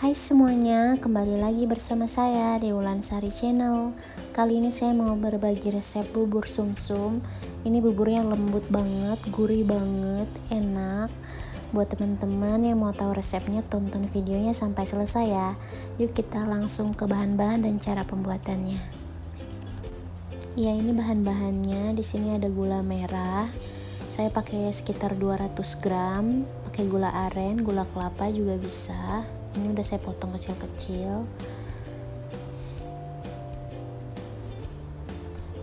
Hai semuanya, kembali lagi bersama saya di Wulansari Channel. Kali ini saya mau berbagi resep bubur sumsum. Ini buburnya lembut banget, gurih banget, enak. Buat teman-teman yang mau tahu resepnya, tonton videonya sampai selesai ya. Yuk kita langsung ke bahan-bahan dan cara pembuatannya. Ya, ini bahan-bahannya. Di sini ada gula merah. Saya pakai sekitar 200 gram, pakai gula aren, gula kelapa juga bisa. Ini udah saya potong kecil-kecil.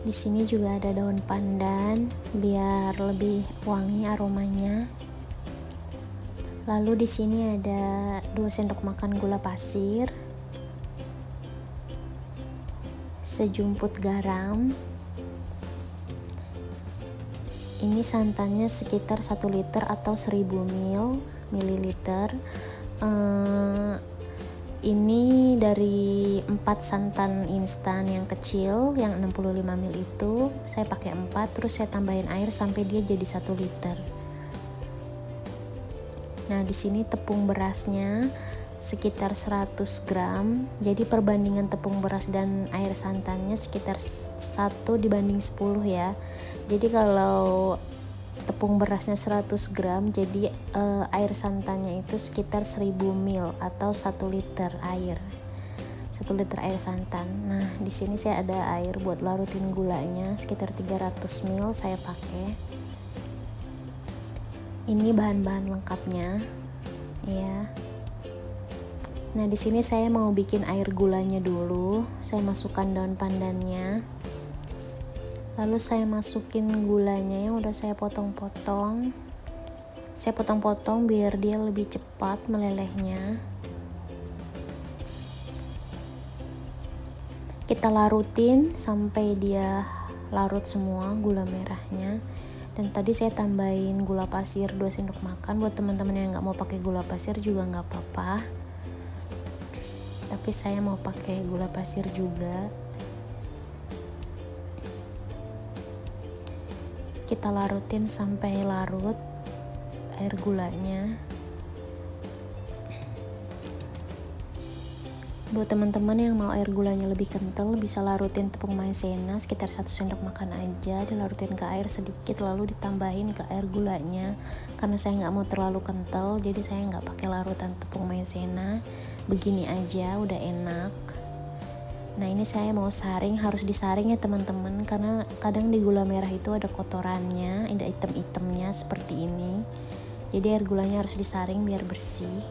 Di sini juga ada daun pandan biar lebih wangi aromanya. Lalu di sini ada 2 sendok makan gula pasir, sejumput garam. Ini santannya sekitar 1 liter atau 1000 mililiter. Ini dari 4 santan instan yang kecil yang 65 ml itu saya pakai 4, terus saya tambahin air sampai dia jadi 1 liter. Nah, di sini tepung berasnya sekitar 100 gram. Jadi perbandingan tepung beras dan air santannya sekitar 1:10 ya. Jadi kalau tepung berasnya 100 gram, jadi air santannya itu sekitar 1000 ml atau 1 liter air. 1 liter air santan. Nah, di sini saya ada air buat larutin gulanya sekitar 300 ml saya pakai. Ini bahan-bahan lengkapnya ya. Nah, di sini saya mau bikin air gulanya dulu. Saya masukkan daun pandannya. Lalu saya masukin gulanya yang udah saya potong-potong. Saya potong-potong biar dia lebih cepat melelehnya. Kita larutin sampai dia larut semua gula merahnya. Dan tadi saya tambahin gula pasir 2 sendok makan. Buat teman-teman yang nggak mau pakai gula pasir juga nggak apa-apa. Tapi saya mau pakai gula pasir juga. Kita larutin sampai larut air gulanya. Buat teman-teman yang mau air gulanya lebih kental, bisa larutin tepung maizena sekitar 1 sendok makan aja, dilarutin ke air sedikit lalu ditambahin ke air gulanya. Karena saya nggak mau terlalu kental, jadi saya nggak pakai larutan tepung maizena. Begini aja udah enak. Nah, ini saya mau saring, harus disaring ya teman-teman, karena kadang di gula merah itu ada kotorannya, ada item-itemnya seperti ini. Jadi air gulanya harus disaring biar bersih.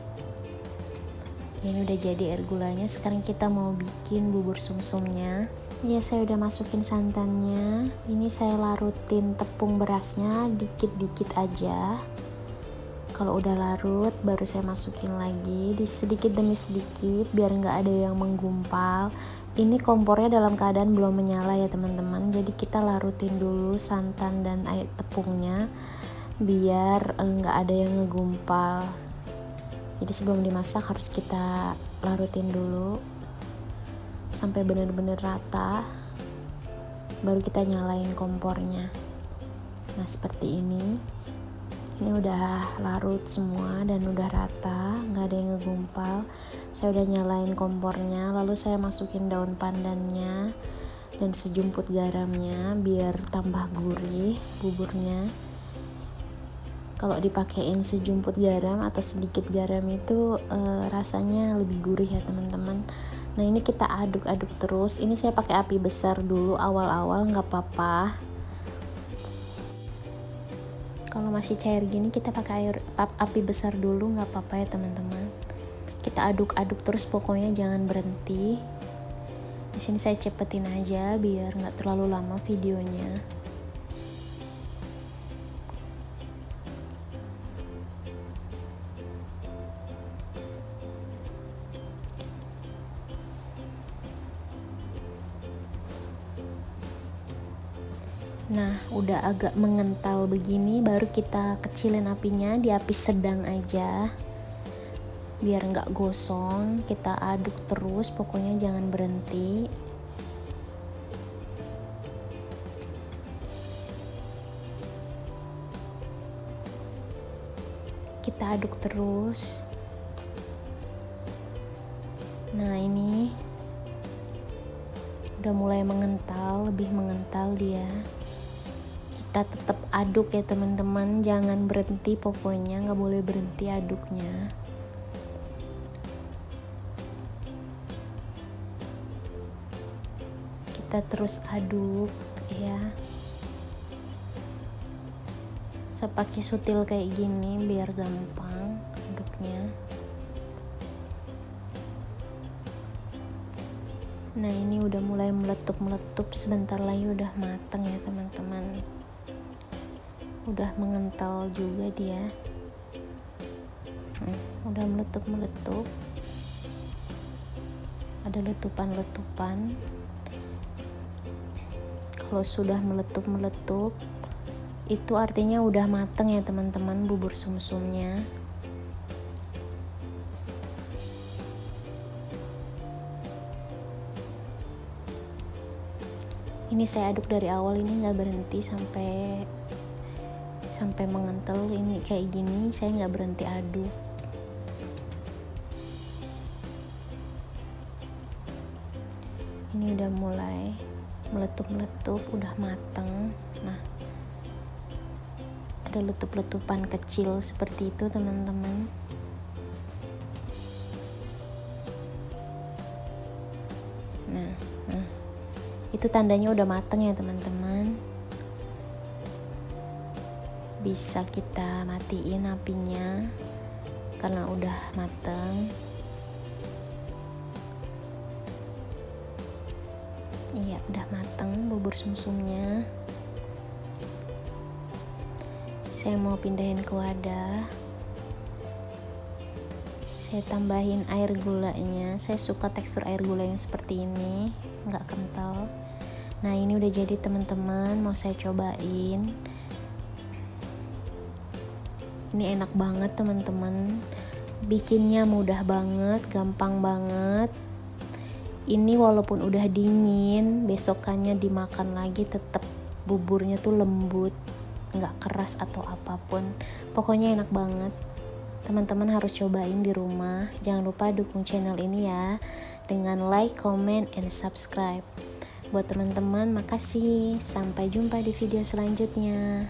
Ini udah jadi air gulanya. Sekarang kita mau bikin bubur sumsumnya. Ya, saya udah masukin santannya. Ini saya larutin tepung berasnya dikit-dikit aja. Kalau udah larut baru saya masukin lagi di sedikit demi sedikit biar nggak ada yang menggumpal. Ini kompornya dalam keadaan belum menyala ya teman-teman, jadi kita larutin dulu santan dan air tepungnya biar nggak ada yang ngegumpal. Jadi sebelum dimasak harus kita larutin dulu sampai benar-benar rata, baru kita nyalain kompornya. Nah, seperti ini. Ini udah larut semua dan udah rata, nggak ada yang ngegumpal. Saya udah nyalain kompornya, lalu saya masukin daun pandannya dan sejumput garamnya biar tambah gurih buburnya. Kalau dipakein sejumput garam atau sedikit garam itu rasanya lebih gurih ya teman-teman. Nah, ini kita aduk-aduk terus. Ini saya pakai api besar dulu awal-awal, nggak apa-apa. Kalau masih cair gini kita pakai api besar dulu, nggak apa-apa ya teman-teman. Kita aduk-aduk terus, pokoknya jangan berhenti. Di sini saya cepetin aja biar nggak terlalu lama videonya. Nah, udah agak mengental begini, baru kita kecilin apinya di api sedang aja biar nggak gosong. Kita aduk terus, pokoknya jangan berhenti. Kita aduk terus. Nah ini udah mulai mengental, lebih mengental dia. Kita tetap aduk ya teman-teman, jangan berhenti, pokoknya nggak boleh berhenti aduknya. Kita terus aduk ya, sepakai sutil kayak gini biar gampang aduknya. Nah ini udah mulai meletup, sebentar lagi udah mateng ya teman-teman, udah mengental juga dia. Udah meletup, ada letupan. Kalau sudah meletup itu artinya udah mateng ya teman-teman bubur sumsumnya. Ini saya aduk dari awal, ini nggak berhenti sampai mengental. Ini kayak gini saya nggak berhenti aduk. Ini udah mulai meletup, udah mateng. Nah ada letupan kecil seperti itu teman-teman. Nah itu tandanya udah mateng ya teman-teman. Bisa kita matiin apinya karena udah mateng. Iya udah mateng bubur sumsumnya. Saya mau pindahin ke wadah. Saya tambahin air gulanya. Saya suka tekstur air gula yang seperti ini, nggak kental. Nah ini udah jadi teman-teman, mau saya cobain. Ini enak banget teman-teman, bikinnya mudah banget, gampang banget. Ini walaupun udah dingin, besokannya dimakan lagi tetap buburnya tuh lembut, nggak keras atau apapun. Pokoknya enak banget. Teman-teman harus cobain di rumah. Jangan lupa dukung channel ini ya dengan like, comment, and subscribe. Buat teman-teman makasih. Sampai jumpa di video selanjutnya.